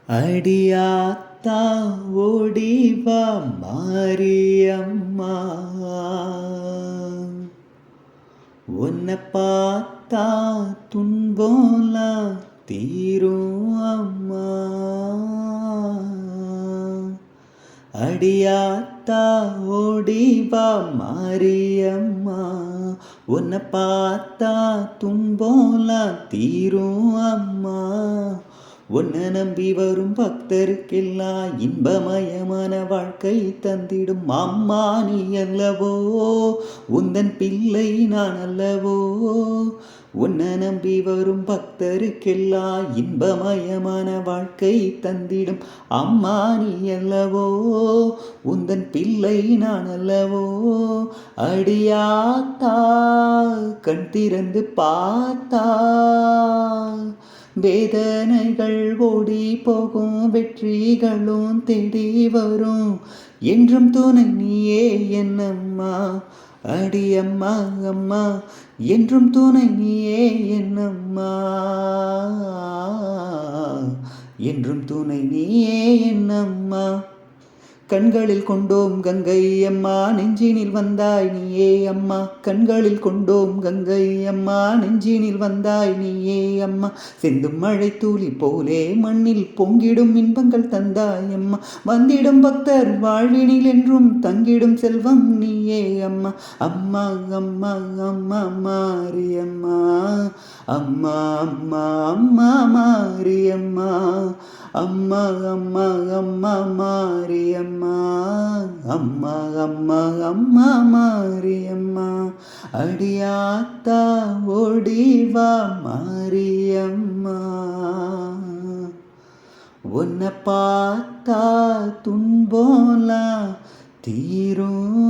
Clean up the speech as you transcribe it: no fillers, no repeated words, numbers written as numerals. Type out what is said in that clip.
அடியாத்தா ஓடிவா மாரியம்மா, உன்னை பார்த்தா துன்பம்லாம் தீரும் அம்மா. அடியாத்தா ஓடிவா மாரியம்மா, உன்னை பார்த்தா துன்பம்லாம் தீரும் அம்மா. உன்னை நம்பி வரும் பக்தருக்கெல்லாம் இன்பமயமான வாழ்க்கை தந்திடும் அம்மா நீ அல்லவோ, உந்தன் பிள்ளை நான் அல்லவோ. உன்னை நம்பி வரும் பக்தருக்கெல்லாம் இன்பமயமான வாழ்க்கை தந்திடும் அம்மா நீ அல்லவோ, உந்தன் பிள்ளை நான் அல்லவோ. அடியாத்தா கண் திறந்து பார்த்தா வேதனைகள் ஓடி போகும், வெற்றிகளும் தேடி வரும். என்றும் துணை நீயே என்னம்மா, அடியம்மா அம்மா, என்றும் துணை நீயே என்னம்மா, என்றும் துணை நீயே என்னம்மா. கண்களில் கொண்டோம் கங்கை அம்மா, நெஞ்சினில் வந்தாய் நீயே அம்மா. கண்களில் கொண்டோம் கங்கை அம்மா, நெஞ்சினில் வந்தாய் நீயே அம்மா. செந்தும் மழை தூளி போலே மண்ணில் பொங்கிடும் இன்பங்கள் தந்தாய் அம்மா. வந்திடும் பக்தர் வாழ்வினில் என்றும் தங்கிடும் செல்வம் நீயே அம்மா. அம்மா அம்மா அம்மா மாரியம்மா, அம்மா அம்மா அம்மா மாரியம்மா, அம்மா அம்மா அம்மா மாரியம்மா, அம்மா அம்மா அம்மா மாரியம்மா. அடியாத்தா ஓடிவா மாரியம்மா, உன்னை பார்த்தா துன்பம்லாம் தீரும்